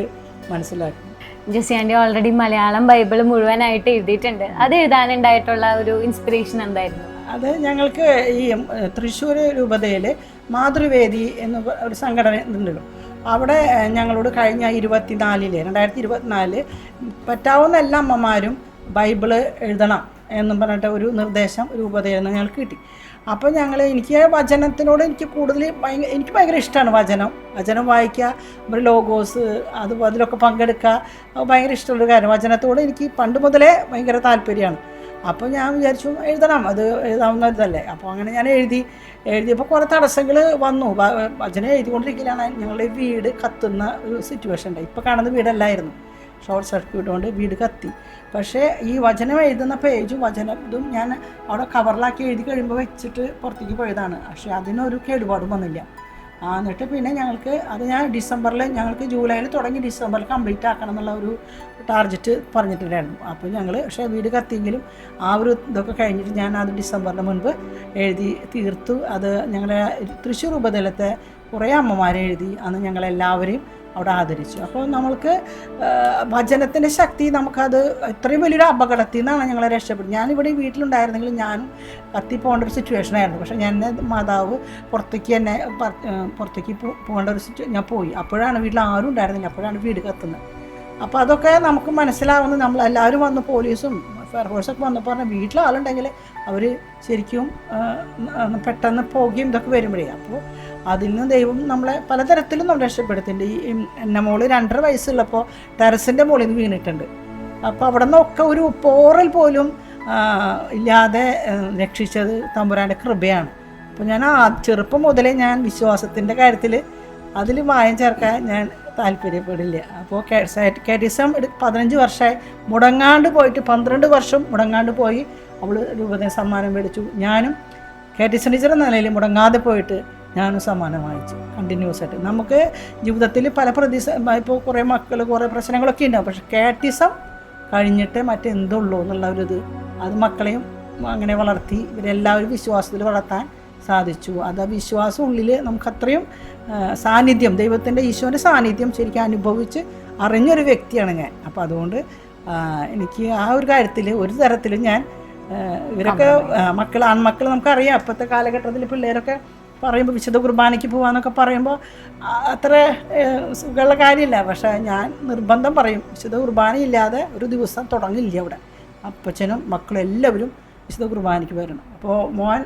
മനസ്സിലാക്കുന്നത്. Jessie aunty already Malayalam Bible മുഴുവനായിട്ട് എഴുതിയിട്ടുണ്ട്. അത് എഴുതാനുണ്ടായിട്ടുള്ള ഒരു ഇൻസ്പിറേഷൻ എന്തായിരുന്നു? അത് ഞങ്ങൾക്ക് ഈ തൃശ്ശൂർ രൂപതയിൽ മാതൃവേദി എന്ന ഒരു സംഘടന ഉണ്ടല്ലോ, അവിടെ ഞങ്ങളോട് കഴിഞ്ഞ 2024 പറ്റാവുന്ന എല്ലാ അമ്മമാരും ബൈബിള് എഴുതണം എന്നും പറഞ്ഞിട്ട് ഒരു നിർദ്ദേശം രൂപതയിൽ നിന്ന് ഞങ്ങൾക്ക് കിട്ടി. അപ്പോൾ എനിക്ക് വചനത്തിനോട് എനിക്ക് ഭയങ്കര ഇഷ്ടമാണ്. വചനം വായിക്കുക, ഒരു ലോഗോസ് അതിലൊക്കെ പങ്കെടുക്കുക, ഭയങ്കര ഇഷ്ടമുള്ളൊരു കാര്യം. വചനത്തോട് എനിക്ക് പണ്ട് മുതലേ ഭയങ്കര താല്പര്യമാണ്. അപ്പോൾ ഞാൻ വിചാരിച്ചു എഴുതണം, അത് എഴുതാവുന്നതല്ലേ. അപ്പോൾ അങ്ങനെ ഞാൻ എഴുതിയപ്പോൾ കുറേ തടസ്സങ്ങൾ വന്നു. വചനം എഴുതിക്കൊണ്ടിരിക്കലാണ് ഞങ്ങളുടെ വീട് കത്തുന്ന ഒരു സിറ്റുവേഷൻ ഉണ്ടായി. ഇപ്പോൾ കാണുന്ന വീടല്ലായിരുന്നു, ഷോർട്ട് സർക്യൂട്ട് കൊണ്ട് വീട് കത്തി. പക്ഷേ ഈ വചനം എഴുതുന്ന പേജും ഇതും ഞാൻ അവിടെ കവറിലാക്കി എഴുതി കഴിയുമ്പോൾ വെച്ചിട്ട് പുറത്തേക്ക് പോയതാണ്. പക്ഷേ അതിനൊരു കേടുപാടും വന്നില്ല. എന്നിട്ട് പിന്നെ ഞാൻ ഞങ്ങൾക്ക് ജൂലൈയിൽ തുടങ്ങി ഡിസംബറിൽ കംപ്ലീറ്റ് ആക്കണം എന്നുള്ള ഒരു ടാർഗറ്റ് പറഞ്ഞിട്ടുണ്ടായിരുന്നു. അപ്പോൾ പക്ഷേ വീട് കത്തിയെങ്കിലും ആ ഒരു ഇതൊക്കെ കഴിഞ്ഞിട്ട് ഞാൻ അത് ഡിസംബറിന് മുൻപ് എഴുതി തീർത്തു. അത് ഞങ്ങളെ തൃശ്ശൂർ ഉപതലത്തെ കുറേ അമ്മമാരെ എഴുതി അന്ന് ഞങ്ങളെല്ലാവരെയും അവിടെ ആദരിച്ചു. അപ്പോൾ നമ്മൾക്ക് വചനത്തിൻ്റെ ശക്തി നമുക്കത് ഇത്രയും വലിയൊരു അപകടത്തിൽ നിന്നാണ് ഞങ്ങളെ രക്ഷപ്പെടുന്നത്. ഞാനിവിടെ വീട്ടിലുണ്ടായിരുന്നെങ്കിൽ ഞാനും കത്തിപ്പോകേണ്ട ഒരു സിറ്റുവേഷനായിരുന്നു. പക്ഷേ മാതാവ് പുറത്തേക്ക് പോകേണ്ട ഒരു ഞാൻ പോയി. അപ്പോഴാണ് വീട്ടിൽ ആരും ഉണ്ടായിരുന്നില്ല, അപ്പോഴാണ് വീട് കത്തുന്നത്. അപ്പോൾ അതൊക്കെ നമുക്ക് മനസ്സിലാവുന്നത് നമ്മളെല്ലാവരും വന്ന് പോലീസും ഫയർഫോഴ്സൊക്കെ വന്നപ്പോൾ പറഞ്ഞാൽ വീട്ടിലാളുണ്ടെങ്കിൽ അവർ ശരിക്കും പെട്ടെന്ന് പോകുകയും ഇതൊക്കെ വരുമ്പോഴേ. അപ്പോൾ അതിൽ നിന്ന് ദൈവം നമ്മളെ പലതരത്തിലും നമ്മൾ രക്ഷപ്പെടുത്തിയിട്ടുണ്ട്. എൻ്റെ മോള് 2.5 വയസ്സുള്ളപ്പോൾ ടെറസിൻ്റെ മുകളിൽ നിന്ന് വീണിട്ടുണ്ട്. അപ്പോൾ അവിടെ നിന്നൊക്കെ ഒരു പോറൽ പോലും ഇല്ലാതെ രക്ഷിച്ചത് തമ്പുരാൻ്റെ കൃപയാണ്. അപ്പോൾ ഞാൻ ചെറുപ്പം മുതലേ ഞാൻ വിശ്വാസത്തിൻ്റെ കാര്യത്തിൽ അതിൽ മായം ചേർക്കാൻ ഞാൻ താല്പര്യപ്പെടില്ല. അപ്പോൾ കാറ്റിസം 15 വർഷമായി മുടങ്ങാണ്ട് പോയിട്ട് 12 വർഷം മുടങ്ങാണ്ട് പോയി അവൾ രൂപതയെ സമ്മാനം മേടിച്ചു. ഞാനും കാറ്റിസം ടീച്ചർ എന്ന നിലയിൽ മുടങ്ങാതെ പോയിട്ട് ഞാനും സമ്മാനം വാങ്ങിച്ചു കണ്ടിന്യൂസ് ആയിട്ട്. നമുക്ക് ജീവിതത്തിൽ പല ഇപ്പോൾ കുറേ കുറേ പ്രശ്നങ്ങളൊക്കെ ഉണ്ടാവും. പക്ഷെ കാറ്റിസം കഴിഞ്ഞിട്ടേ മറ്റെന്തുള്ളൂ എന്നുള്ള ഒരു അത് മക്കളെയും അങ്ങനെ വളർത്തി ഇവരെല്ലാവരും വിശ്വാസത്തിൽ വളർത്താൻ സാധിച്ചു. അത് ആ വിശ്വാസം ഉള്ളിൽ നമുക്കത്രയും സാന്നിധ്യം, ദൈവത്തിൻ്റെ ഈശോൻ്റെ സാന്നിധ്യം ശരിക്കും അനുഭവിച്ച് അറിഞ്ഞൊരു വ്യക്തിയാണ് ഞാൻ. അപ്പോൾ അതുകൊണ്ട് എനിക്ക് ആ ഒരു കാര്യത്തിൽ ഒരു തരത്തിലും ഞാൻ ഇവരൊക്കെ ആൺമക്കൾ നമുക്കറിയാം ഇപ്പോഴത്തെ കാലഘട്ടത്തിൽ പിള്ളേരൊക്കെ പറയുമ്പോൾ വിശുദ്ധ കുർബാനയ്ക്ക് പോകാമെന്നൊക്കെ പറയുമ്പോൾ അത്ര സുഖമുള്ള കാര്യമില്ല. പക്ഷേ ഞാൻ നിർബന്ധം പറയും, വിശുദ്ധ കുർബാനയില്ലാതെ ഒരു ദിവസം തുടങ്ങില്ല അവിടെ. അപ്പച്ചനും മക്കളും എല്ലാവരും വിശുദ്ധ കുർബാനയ്ക്ക് വരണം. അപ്പോൾ മോൻ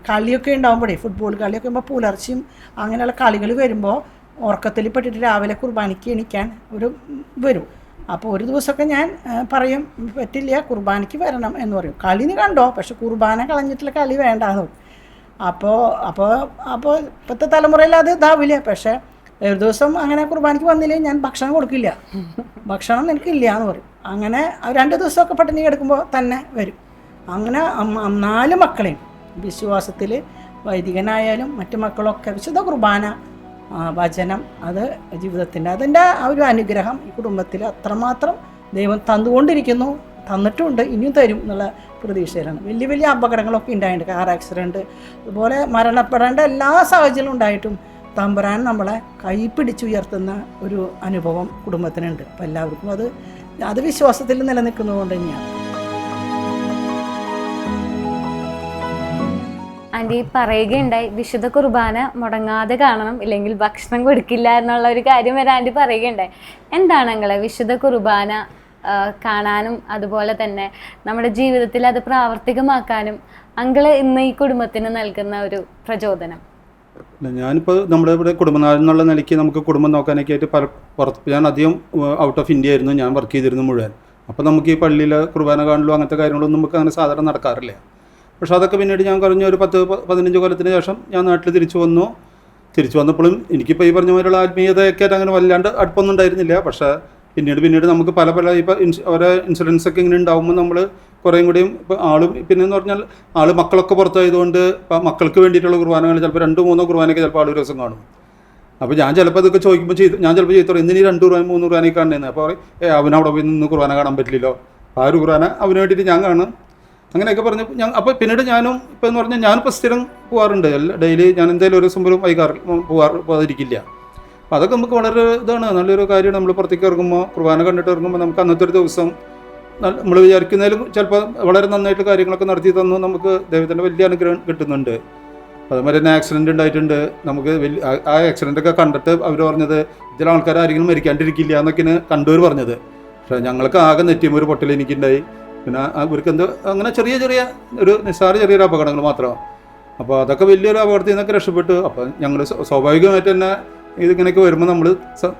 കളിയൊക്കെ ഉണ്ടാകുമ്പോഴേ ഫുട്ബോൾ കളിയൊക്കെ ആകുമ്പോൾ പുലർച്ചയും അങ്ങനെയുള്ള കളികൾ വരുമ്പോൾ ഉറക്കത്തിൽ പെട്ടിട്ട് രാവിലെ കുർബാനയ്ക്ക് എണീക്കാൻ വരും. അപ്പോൾ ഒരു ദിവസമൊക്കെ ഞാൻ പറയും പറ്റില്ല കുർബാനയ്ക്ക് വരണം എന്ന് പറയും. കളിന് കണ്ടോ, പക്ഷെ കുർബാന കളഞ്ഞിട്ടുള്ള കളി വേണ്ടാന്ന് പറയും. അപ്പോൾ ഇപ്പോഴത്തെ തലമുറയിൽ അത് ഇതാവില്ല. പക്ഷേ ഒരു ദിവസം അങ്ങനെ കുർബാനയ്ക്ക് വന്നില്ലെങ്കിൽ ഞാൻ ഭക്ഷണം കൊടുക്കില്ല, ഭക്ഷണം നിനക്കില്ല എന്ന് പറയും. അങ്ങനെ 2 ദിവസമൊക്കെ പട്ടിണി കിടക്കുമ്പോൾ തന്നെ വരും. അങ്ങനെ 4 മക്കളെയും വിശ്വാസത്തിൽ വൈദികനായാലും മറ്റു മക്കളൊക്കെ വിശുദ്ധ കുർബാന വചനം അത് ജീവിതത്തിൻ്റെ അതിൻ്റെ ആ ഒരു അനുഗ്രഹം ഈ കുടുംബത്തിൽ അത്രമാത്രം ദൈവം തന്നുകൊണ്ടിരിക്കുന്നു, തന്നിട്ടുമുണ്ട്, ഇനിയും തരും എന്നുള്ള പ്രതീക്ഷയിലാണ്. വലിയ വലിയ അപകടങ്ങളൊക്കെ ഉണ്ടായിട്ടുണ്ട്, കാർ ആക്സിഡൻറ്റ് അതുപോലെ മരണപ്പെടേണ്ട എല്ലാ സാഹചര്യങ്ങളും ഉണ്ടായിട്ടും തമ്പുരാൻ നമ്മളെ കൈപിടിച്ചുയർത്തുന്ന ഒരു അനുഭവം കുടുംബത്തിനുണ്ട്. അപ്പോൾ എല്ലാവർക്കും അത് വിശ്വാസത്തിൽ നിലനിൽക്കുന്നതുകൊണ്ട് തന്നെയാണ്. ആൻറ്റി പറയുകയുണ്ടായി വിശുദ്ധ കുർബാന മുടങ്ങാതെ കാണണം, ഇല്ലെങ്കിൽ ഭക്ഷണം കൊടുക്കില്ല എന്നുള്ള ഒരു കാര്യം വരെ ആൻറ്റി പറയുകയുണ്ടായി. എന്താണ് നിങ്ങളെ വിശുദ്ധ കുർബാന കാണാനും അതുപോലെ തന്നെ നമ്മുടെ ജീവിതത്തിൽ അത് പ്രാവർത്തികമാക്കാനും അങ്കിള് ഇന്ന് ഈ കുടുംബത്തിന് നൽകുന്ന ഒരു പ്രചോദനം? ഞാനിപ്പോൾ നമ്മുടെ ഇവിടെ കുടുംബനാഥൻ എന്നുള്ള നിലയ്ക്ക് നമുക്ക് കുടുംബം നോക്കാനൊക്കെ ആയിട്ട് പുറത്ത് ഞാൻ അധികം ഔട്ട് ഓഫ് ഇന്ത്യ ആയിരുന്നു ഞാൻ വർക്ക് ചെയ്തിരുന്നു മുഴുവൻ. അപ്പോൾ നമുക്ക് ഈ പള്ളിയിൽ കുർബാന കാണലോ അങ്ങനത്തെ കാര്യങ്ങളൊന്നും നമുക്ക് അങ്ങനെ സാധാരണ നടക്കാറില്ല. പക്ഷേ അതൊക്കെ പിന്നീട് ഞാൻ കഴിഞ്ഞ ഒരു 10-15 കൊല്ലത്തിന് ശേഷം ഞാൻ നാട്ടിൽ തിരിച്ചു വന്നപ്പോഴും എനിക്കിപ്പോൾ ഈ പറഞ്ഞ പോലെയുള്ള ആത്മീയതയൊക്കെ അങ്ങനെ വല്ലാണ്ട് അടുപ്പൊന്നും ഉണ്ടായിരുന്നില്ല. പക്ഷേ പിന്നീട് നമുക്ക് പല ഇപ്പോൾ ഓരോ ഇൻസിഡൻസ് ഒക്കെ ഇങ്ങനെ ഉണ്ടാകുമ്പോൾ നമ്മൾ കുറേയും കൂടിയും ഇപ്പോൾ ആളും പിന്നെയെന്ന് പറഞ്ഞാൽ മക്കളൊക്കെ പുറത്തായതുകൊണ്ട് ഇപ്പോൾ മക്കൾക്ക് വേണ്ടിയിട്ടുള്ള കുർബാനകൾ ചിലപ്പോൾ 2-3 കുർബാനയൊക്കെ ചിലപ്പോൾ ഒരു ദിവസം കാണും. അപ്പോൾ ഞാൻ ചിലപ്പോൾ ഇതൊക്കെ ചോദിക്കുമ്പോൾ ഞാൻ ചിലപ്പോൾ ചെയ്തു എന്തിനീ 2 കുർബാന 3 കുർബാനയൊക്കെ കാണുന്നത്. അപ്പോൾ അവനവിടെ പോയി നിന്ന് കുർബാന കാണാൻ പറ്റില്ലല്ലോ, അപ്പോൾ ആ ഒരു കുർബാന അവന് വേണ്ടിയിട്ട് ഞാൻ കാണും. അങ്ങനെയൊക്കെ പറഞ്ഞു അപ്പോൾ പിന്നീട് ഞാനും ഇപ്പോൾ എന്ന് പറഞ്ഞാൽ ഞാനിപ്പോൾ സ്ഥിരം പോകാറുണ്ട്. ഡെയിലി ഞാൻ എന്തായാലും ഒരു ദിവസം പോലും പോകാതിരിക്കില്ല. അപ്പോൾ അതൊക്കെ നമുക്ക് വളരെ ഇതാണ്, നല്ലൊരു കാര്യമാണ്. നമ്മൾ പുറത്തേക്ക് ഇറങ്ങുമ്പോൾ കുർബാന കണ്ടിട്ട് ഇറങ്ങുമ്പോൾ നമുക്ക് അന്നത്തെ ഒരു ദിവസം നമ്മൾ വിചാരിക്കുന്നതിലും ചിലപ്പോൾ വളരെ നന്നായിട്ട് കാര്യങ്ങളൊക്കെ നടത്തി തന്നു നമുക്ക് ദൈവത്തിൻ്റെ വലിയ അനുഗ്രഹം കിട്ടുന്നുണ്ട്. അതുമാതിരി തന്നെ ആക്സിഡൻറ്റ് ഉണ്ടായിട്ടുണ്ട്. നമുക്ക് ആ ആക്സിഡൻ്റൊക്കെ കണ്ടിട്ട് അവർ പറഞ്ഞത് ഇതിൽ ആൾക്കാർ ആരെങ്കിലും മരിക്കാണ്ടിരിക്കില്ല എന്നൊക്കെയാണ് കണ്ടവർ പറഞ്ഞത്. പക്ഷേ ഞങ്ങൾക്ക് ആകെ നെറ്റിയും ഒരു പൊട്ടൽ എനിക്കുണ്ടായി. പിന്നെ അവർക്ക് എന്തോ അങ്ങനെ ചെറിയ ഒരു ചെറിയൊരു അപകടങ്ങൾ മാത്രമാണ്. അപ്പോൾ അതൊക്കെ വലിയൊരു അപകടത്തിൽ നിന്നൊക്കെ രക്ഷപ്പെട്ടു. അപ്പോൾ ഞങ്ങൾ സ്വാഭാവികമായിട്ട് തന്നെ ഇതിങ്ങനെയൊക്കെ വരുമ്പോൾ നമ്മൾ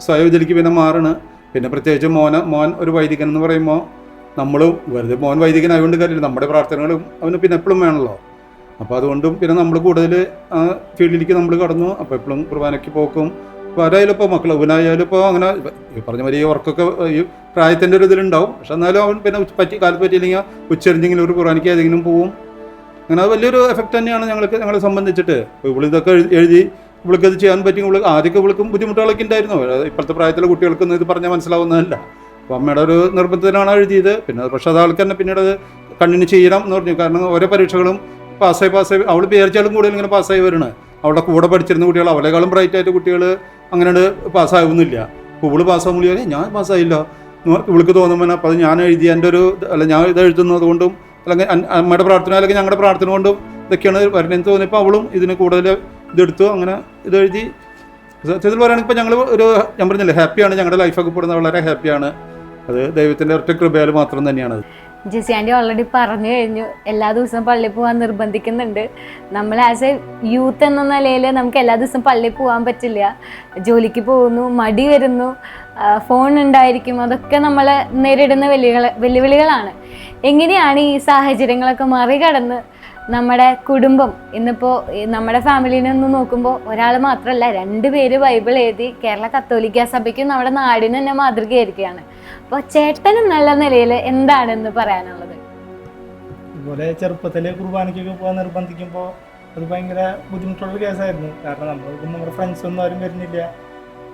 സ്വയം ഇതിലേക്ക് പിന്നെ മാറണം. പിന്നെ പ്രത്യേകിച്ച് മോൻ ഒരു വൈദികൻ എന്ന് പറയുമ്പോൾ നമ്മൾ വെറുതെ മോൻ വൈദികനായതുകൊണ്ട് കാര്യമില്ല, നമ്മുടെ പ്രാർത്ഥനകളും അവന് പിന്നെ എപ്പോഴും വേണമല്ലോ. അപ്പോൾ അതുകൊണ്ടും പിന്നെ നമ്മൾ കൂടുതൽ ആ ഫീൽഡിലേക്ക് നമ്മൾ കടന്നു. അപ്പോൾ എപ്പോഴും കുർബാനയ്ക്ക് പോക്കും ഇപ്പോൾ ആരായാലും ഇപ്പോൾ മക്കൾ അവനായാലും ഇപ്പോൾ അങ്ങനെ ഈ പറഞ്ഞ മാതിരി ഉറക്കൊക്കെ ഈ പ്രായത്തിൻ്റെ ഒരു ഇതിലുണ്ടാവും. പക്ഷെ എന്നാലും അവൻ പിന്നെ കാലത്ത് പറ്റിയില്ലെങ്കിൽ ഉച്ചരിഞ്ഞെങ്കിലും ഒരു കുർബാനയ്ക്ക് ഏതെങ്കിലും പോവും. അങ്ങനെ അത് വലിയൊരു എഫക്റ്റ് തന്നെയാണ് ഞങ്ങളെ സംബന്ധിച്ചിട്ട്. ഇപ്പോൾ ഇവളിതൊക്കെ എഴുതി ഇവൾക്കത് ചെയ്യാൻ പറ്റി. ആദ്യമൊക്കെ ഇവൾക്കും ബുദ്ധിമുട്ടുകളൊക്കെ ഉണ്ടായിരുന്നു. ഇപ്പോഴത്തെ പ്രായത്തിലെ കുട്ടികൾക്കൊന്നും ഇത് പറഞ്ഞാൽ മനസ്സിലാവുന്നതല്ല. അപ്പോൾ അമ്മയുടെ ഒരു നിർബന്ധത്തിനാണ് എഴുതിയത്. പിന്നെ പക്ഷേ അത് ആൾക്ക് തന്നെ പിന്നീട് അത് കണ്ടിന്യൂ ചെയ്യണം എന്ന് പറഞ്ഞു. കാരണം ഓരോ പരീക്ഷകളും പാസ്സായി അവൾ വിചാരിച്ചാലും കൂടുതൽ ഇങ്ങനെ പാസ്സായി വരണം. അവളുടെ കൂടെ പഠിച്ചിരുന്ന കുട്ടികൾ അവളെക്കാളും ബ്രൈറ്റായിട്ട് കുട്ടികൾ അങ്ങനെ പാസ്സാകുന്നില്ല. അപ്പോൾ ഇവള് പാസ്സാകുമ്പോൾ ഞാൻ പാസ്സായില്ല ഇവൾക്ക് തോന്നുമ്പോൾ അപ്പോൾ അത് ഞാൻ എഴുതിയ എൻ്റെ ഒരു ഞാൻ ഇത് എഴുതുന്നത് കൊണ്ടും അല്ലെങ്കിൽ അമ്മയുടെ പ്രാർത്ഥന അല്ലെങ്കിൽ ഞങ്ങളുടെ പ്രാർത്ഥന കൊണ്ടും ഇതൊക്കെയാണ് വരണമെന്ന് തോന്നിയപ്പോൾ അവളും ഇതിന് കൂടുതൽ ഇതെടുത്തു. അങ്ങനെ ഇതെഴുതി സത്യത്തിൽ പറയുകയാണെങ്കിൽ ഇപ്പോൾ ഞങ്ങൾ ഞാൻ പറഞ്ഞില്ലേ ഹാപ്പിയാണ്. ഞങ്ങളുടെ ലൈഫൊക്കെ പെടുന്നത് വളരെ ഹാപ്പിയാണ്. അത് ദൈവത്തിൻ്റെ ഒറ്റ കൃപയാൽ മാത്രം തന്നെയാണത്. ജെസി ആൻറ്റി ഓൾറെഡി പറഞ്ഞു കഴിഞ്ഞു, എല്ലാ ദിവസവും പള്ളിയിൽ പോകാൻ നിർബന്ധിക്കുന്നുണ്ട്. നമ്മൾ ആസ് എ യൂത്ത് എന്ന നിലയിൽ നമുക്ക് എല്ലാ ദിവസവും പള്ളിയിൽ പോകാൻ പറ്റില്ല. ജോലിക്ക് പോകുന്നു, മടി വരുന്നു, ഫോൺ ഉണ്ടായിരിക്കും, അതൊക്കെ നമ്മൾ നേരിടുന്ന വെല്ലുവിളികളാണ്. എങ്ങനെയാണ് ഈ സാഹചര്യങ്ങളൊക്കെ മറികടന്ന് നമ്മുടെ കുടുംബം ഇന്നിപ്പോൾ നമ്മുടെ ഫാമിലിനെ ഒന്ന് നോക്കുമ്പോൾ ഒരാൾ മാത്രമല്ല 2 പേര് ബൈബിൾ എഴുതി കേരള കത്തോലിക്ക സഭയ്ക്കും നമ്മുടെ നാടിന് തന്നെ മാതൃകയായിരിക്കുകയാണ്. അപ്പോൾ ചേട്ടൻ എന്നുള്ള നിലയിൽ എന്താണെന്ന് പറയാനുള്ളത്? ഇതുപോലെ ചെറുപ്പത്തിൽ കുർബാനയ്ക്കൊക്കെ പോകാൻ നിർബന്ധിക്കുമ്പോൾ അത് ഭയങ്കര ബുദ്ധിമുട്ടുള്ളൊരു കേസായിരുന്നു. കാരണം നമ്മുടെ ഫ്രണ്ട്സൊന്നും ആരും വരുന്നില്ല.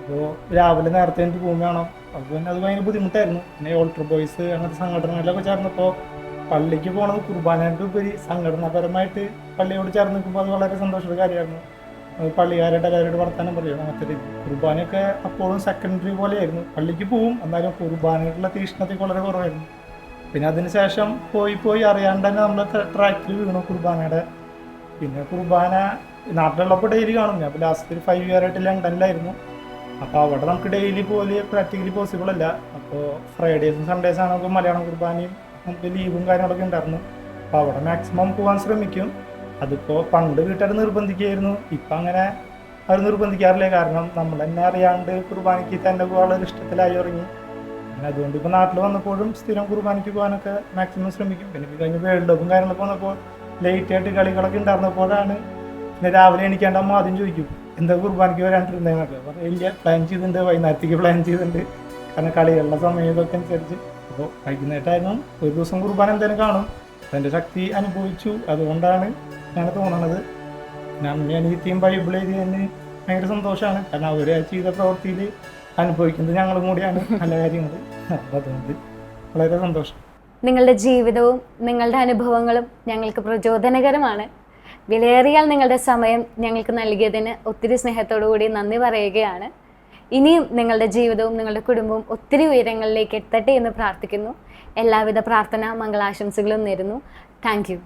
അപ്പോൾ രാവിലെ നേരത്തെ എനിക്ക് പോകും വേണം. അപ്പോൾ പിന്നെ അത് ഭയങ്കര ബുദ്ധിമുട്ടായിരുന്നു. പിന്നെ ഓൾട്ടർ ബോയ്സ് അങ്ങനത്തെ സംഘടനകളിലൊക്കെ ചേർന്നപ്പോൾ പള്ളിക്ക് പോകണത് കുർബാനയുടെ ഉപരി സംഘടനാപരമായിട്ട് പള്ളിയോട് ചേർന്ന് നിൽക്കുമ്പോൾ അത് വളരെ സന്തോഷമുള്ള കാര്യമായിരുന്നു. പള്ളിക്കാരായിട്ട് എല്ലാവരോട് വർത്താനം പറയും. അങ്ങനത്തെ രീതി കുർബാനയൊക്കെ അപ്പോഴും സെക്കൻഡറി പോലെയായിരുന്നു. പള്ളിക്ക് പോവും, എന്നാലും കുർബാനയുള്ള തീഷ്ണതയ്ക്ക് വളരെ കുറവായിരുന്നു. പിന്നെ അതിനുശേഷം പോയി അറിയാണ്ട് തന്നെ നമ്മൾ ട്രാക്കിൽ വീണു കുർബാനയുടെ. പിന്നെ കുർബാന നാട്ടിലുള്ളപ്പോൾ ഡെയിലി കാണും. ഞാൻ ഇപ്പോൾ ലാസ്റ്റ് ഒരു 5 year ആയിട്ട് ലണ്ടനിലായിരുന്നു. അപ്പോൾ അവിടെ നമുക്ക് ഡെയിലി പോലെ പ്രാക്ടിക്കലി പോസിബിൾ അല്ല. അപ്പോൾ ഫ്രൈഡേസും സൺഡേസും ആണെങ്കിൽ മലയാളം കുർബാനയും നമുക്ക് ലീവും കാര്യങ്ങളൊക്കെ ഉണ്ടായിരുന്നു. അപ്പോൾ അവിടെ മാക്സിമം പോകാൻ ശ്രമിക്കും. അതിപ്പോൾ പണ്ട് വീട്ടുകാർ നിർബന്ധിക്കുകയായിരുന്നു. ഇപ്പം അങ്ങനെ അവർ നിർബന്ധിക്കാറില്ല. കാരണം നമ്മൾ തന്നെ അറിയാണ്ട് കുർബാനയ്ക്ക് തന്നെ പോകാനുള്ള ഇഷ്ടത്തിലായി തുടങ്ങി. പിന്നെ അതുകൊണ്ട് ഇപ്പോൾ നാട്ടിൽ വന്നപ്പോഴും സ്ഥിരം കുർബാനയ്ക്ക് പോകാനൊക്കെ മാക്സിമം ശ്രമിക്കും. പിന്നെ കഴിഞ്ഞ വേൾഡ് കപ്പും കാര്യങ്ങളൊക്കെ വന്നപ്പോൾ ലേറ്റായിട്ട് കളികളൊക്കെ ഉണ്ടായിരുന്നപ്പോഴാണ് പിന്നെ രാവിലെ എണീക്കേണ്ട അമ്മ ആദ്യം ചോദിക്കും എന്താ കുർബാനയ്ക്ക് വരാണ്ടിരുന്നതെന്നൊക്കെ. അപ്പോൾ വലിയ പ്ലാൻ ചെയ്തിട്ടുണ്ട്, വൈകുന്നേരത്തേക്ക് പ്ലാൻ ചെയ്തിട്ടുണ്ട്. കാരണം കളികളുടെ സമയത്തൊക്കെ അനുസരിച്ച്. അപ്പോൾ വൈകുന്നേരമായിരുന്നു ഒരു ദിവസം കുർബാന എന്തായാലും കാണും. അതിൻ്റെ ശക്തി അനുഭവിച്ചു. അതുകൊണ്ടാണ് അങ്ങനെ തോന്നണത്. അനിയത്തിയും ബൈബിൾ എഴുതിയതിന് ഭയങ്കര സന്തോഷമാണ്. കാരണം അവർ ചെയ്ത പ്രവൃത്തിയിൽ അനുഭവിക്കുന്നത് ഞങ്ങളും കൂടിയാണ് നല്ല കാര്യങ്ങൾ. അപ്പോൾ അതുകൊണ്ട് വളരെ സന്തോഷം. നിങ്ങളുടെ ജീവിതവും നിങ്ങളുടെ അനുഭവങ്ങളും ഞങ്ങൾക്ക് പ്രചോദനകരമാണ്. വിലയേറിയാൽ നിങ്ങളുടെ സമയം ഞങ്ങൾക്ക് നൽകിയതിന് ഒത്തിരി സ്നേഹത്തോടു കൂടി നന്ദി പറയുകയാണ്. ഇനിയും നിങ്ങളുടെ ജീവിതവും നിങ്ങളുടെ കുടുംബവും ഒത്തിരി ഉയരങ്ങളിലേക്ക് എത്തട്ടെ എന്ന് പ്രാർത്ഥിക്കുന്നു. എല്ലാവിധ പ്രാർത്ഥന മംഗളാശംസകളും നേരുന്നു. Thank you.